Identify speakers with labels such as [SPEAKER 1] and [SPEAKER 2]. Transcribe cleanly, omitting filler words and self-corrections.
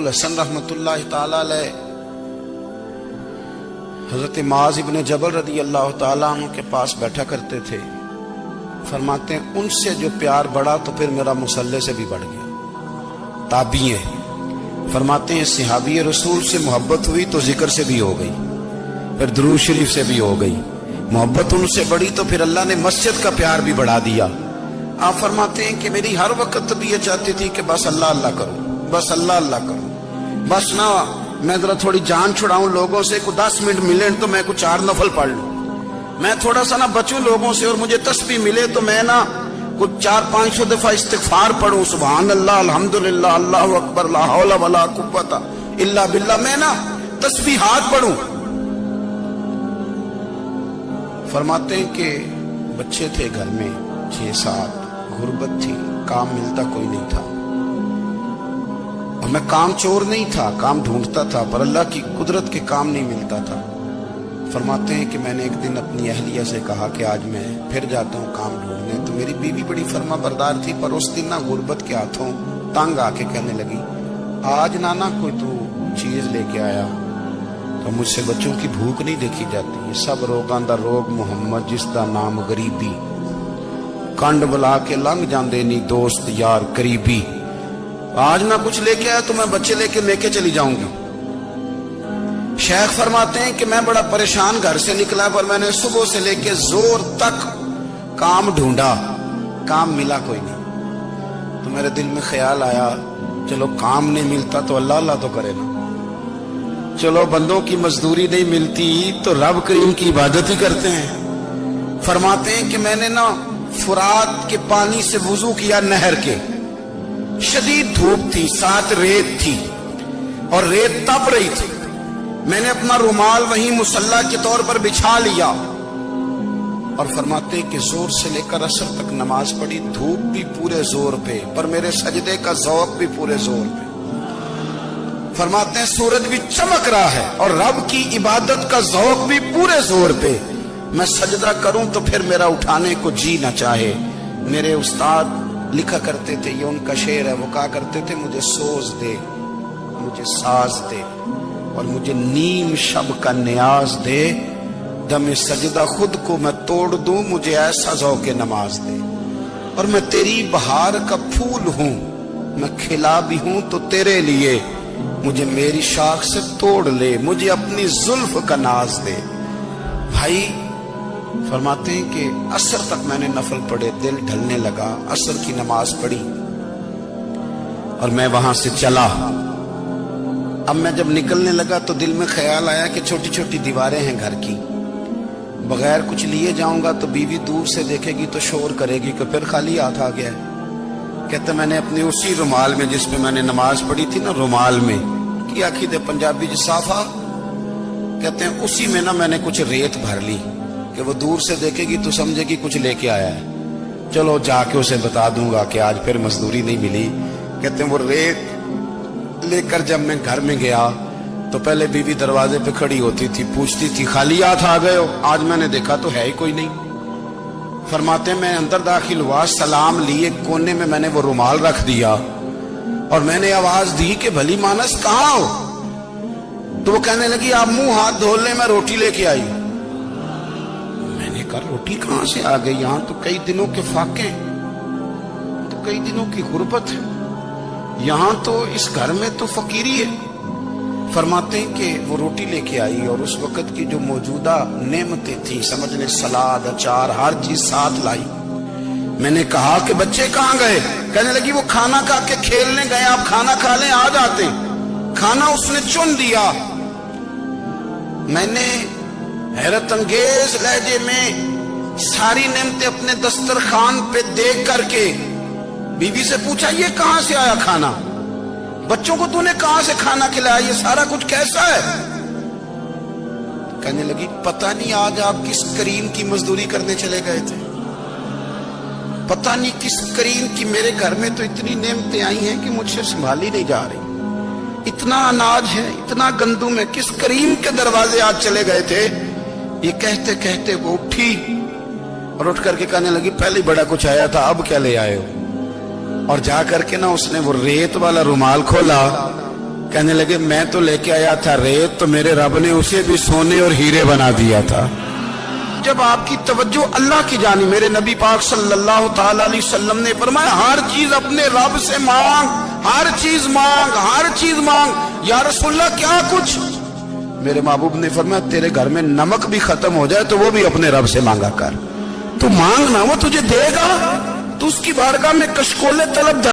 [SPEAKER 1] الحسن رحمتullah تعالی علیہ حضرت معاذ ابن جبل رضی اللہ تعالیٰ عنہ کے پاس بیٹھا کرتے تھے. فرماتے ہیں ان سے جو پیار بڑھا تو پھر میرا مصلی سے بھی بڑھ گیا. تابعی ہیں. فرماتے ہیں صحابی رسول سے محبت ہوئی تو ذکر سے بھی ہو گئی, پھر درود شریف سے بھی ہو گئی. محبت ان سے بڑھی تو پھر اللہ نے مسجد کا پیار بھی بڑھا دیا. آپ فرماتے ہیں کہ میری ہر وقت طبیعت چاہتی تھی کہ بس اللہ اللہ کروں, بس اللہ اللہ کروں, بس نہ میں ذرا تھوڑی جان چھڑاؤں لوگوں سے, کو 10 منٹ ملے تو میں کو 4 نفل پڑھ لوں, میں تھوڑا سا نہ بچوں لوگوں سے اور مجھے تسبیح ملے تو میں نہ کچھ 400-500 دفعہ استغفار پڑھوں, سبحان اللہ الحمدللہ اللہ اکبر لا حول ولا قوت الا باللہ, میں نہ تسبیحات پڑھوں. فرماتے ہیں کہ بچے تھے گھر میں 6-7, غربت تھی, کام ملتا کوئی نہیں تھا, اور میں کام چور نہیں تھا, کام ڈھونڈتا تھا, پر اللہ کی قدرت کے کام نہیں ملتا تھا. فرماتے ہیں کہ میں نے ایک دن اپنی اہلیہ سے کہا کہ آج میں پھر جاتا ہوں کام ڈھونڈنے. تو میری بیوی بڑی فرما بردار تھی, پر اس دن نہ غربت کے ہاتھوں تنگ آ کے کہنے لگی آج نانا کوئی تو چیز لے کے آیا. تو مجھ سے بچوں کی بھوک نہیں دیکھی جاتی. یہ سب روگاں دا روگ محمد جس دا نام غریبی, کنڈ بلا کے لنگ جاندے نہیں دوست یار قریبی. آج نہ کچھ لے کے آیا تو میں بچے لے کے چلی جاؤں گی. شیخ فرماتے ہیں کہ میں بڑا پریشان گھر سے نکلا, پر میں نے صبح سے لے کے زور تک کام ڈھونڈا, کام ملا کوئی نہیں. تو میرے دل میں خیال آیا چلو کام نہیں ملتا تو اللہ اللہ تو کرے نا, چلو بندوں کی مزدوری نہیں ملتی تو رب کریم کی عبادت ہی کرتے ہیں. فرماتے ہیں کہ میں نے نا فرات کے پانی سے وضو کیا, نہر کے, شدید دھوپ تھی, ساتھ ریت تھی اور ریت تپ رہی تھی. میں نے اپنا رومال وہیں مصلی کے طور پر بچھا لیا, اور فرماتے ہیں کہ زور سے لے کر عصر تک نماز پڑھی. دھوپ بھی پورے زور پہ, پر میرے سجدے کا ذوق بھی پورے زور پہ. فرماتے ہیں سورج بھی چمک رہا ہے اور رب کی عبادت کا ذوق بھی پورے زور پہ. میں سجدہ کروں تو پھر میرا اٹھانے کو جی نہ چاہے. میرے استاد لکھا کرتے تھے, یہ ان کا شعر ہے, وہ کہا کرتے تھے مجھے سوز دے, مجھے ساز دے, اور مجھے نیم شب کا نیاز دے. دم سجدہ خود کو میں توڑ دوں, مجھے ایسا ذوق نماز دے. اور میں تیری بہار کا پھول ہوں, میں کھلا بھی ہوں تو تیرے لیے, مجھے میری شاخ سے توڑ لے, مجھے اپنی زلف کا ناز دے. بھائی فرماتے ہیں کہ عصر تک میں نے نفل پڑھے, دل ڈھلنے لگا, عصر کی نماز پڑھی اور میں وہاں سے چلا. اب میں جب نکلنے لگا تو دل میں خیال آیا کہ چھوٹی چھوٹی دیواریں ہیں گھر کی, بغیر کچھ لیے جاؤں گا تو بیوی دور سے دیکھے گی تو شور کرے گی کہ پھر خالی ہاتھ آ گیا ہے. کہتے میں نے اپنی اسی رومال میں جس میں میں نے نماز پڑھی تھی نا, رومال میں کی آخی دے پنجابی جسافہ کہتے ہیں, اسی میں نا میں نے کچھ ریت بھر لی کہ وہ دور سے دیکھے گی تو سمجھے گی کچھ لے کے آیا ہے. چلو جا کے اسے بتا دوں گا کہ آج پھر مزدوری نہیں ملی. کہتے ہیں وہ ریت لے کر جب میں گھر میں گیا تو پہلے بیوی دروازے پہ کھڑی ہوتی تھی, پوچھتی تھی خالی ہاتھ آ گئے ہو؟ آج میں نے دیکھا تو ہے ہی کوئی نہیں. فرماتے ہیں میں اندر داخل ہوا, سلام لیے, کونے میں نے وہ رومال رکھ دیا اور میں نے آواز دی کہ بھلی مانس کہاں ہو؟ تو وہ کہنے لگی آپ منہ ہاتھ دھو لیں, میں روٹی لے کے آئی. میں نے کہا روٹی کہاں سے آ گئی؟ یہاں تو کئی دنوں کے فاقے, تو کئی دنوں کی غربت ہے, یہاں تو اس گھر میں تو فقیری ہے. فرماتے ہیں کہ وہ روٹی لے کے آئی اور اس وقت کی جو موجودہ نعمتیں تھیں, سمجھ لیں سلاد, اچار, ہر چیز ساتھ لائی. میں نے کہا کہ بچے کہاں گئے؟ کہنے لگی وہ کھانا کھا کے کھیلنے گئے, آپ کھانا کھا لیں آ جاتے. کھانا اس نے چن دیا. میں نے حیرت انگیز لہجے میں ساری نعمتیں اپنے دسترخوان پہ دیکھ کر کے بیوی سے پوچھا یہ کہاں سے آیا کھانا؟ بچوں کو تو نے کہاں سے کھانا کھلایا؟ یہ سارا کچھ کیسا ہے؟ کہنے لگی پتہ نہیں آج آپ کس کریم کی مزدوری کرنے چلے گئے تھے, پتہ نہیں کس کریم کی. میرے گھر میں تو اتنی نعمتیں آئی ہیں کہ مجھ سے سنبھالی نہیں جا رہی. اتنا اناج ہے, اتنا گندم ہے, کس کریم کے دروازے آج چلے گئے تھے؟ یہ کہتے کہتے وہ اٹھی اور اٹھ کر کے کہنے لگی پہلے بڑا کچھ آیا تھا, اب کیا لے آئے ہو؟ اور جا کر کے نا اس نے وہ ریت والا رومال کھولا کہنے لگے میں تو لے کے آیا تھا ریت، تو میرے رب نے اسے بھی سونے اور ہیرے بنا دیا تھا۔ جب آپ کی توجہ اللہ کی جانی، میرے نبی پاک صلی اللہ تعالی علیہ وسلم نے فرمایا ہر چیز اپنے رب سے مانگ، ہر چیز مانگ، ہر چیز مانگ۔ یا رسول اللہ کیا کچھ؟ میرے محبوب نے فرمایا تیرے گھر میں نمک بھی ختم ہو جائے تو وہ بھی اپنے رب سے مانگا کر، تو مانگنا وہ تجھے دے گا، تو اس کی بارگاہ میں کشکول طلب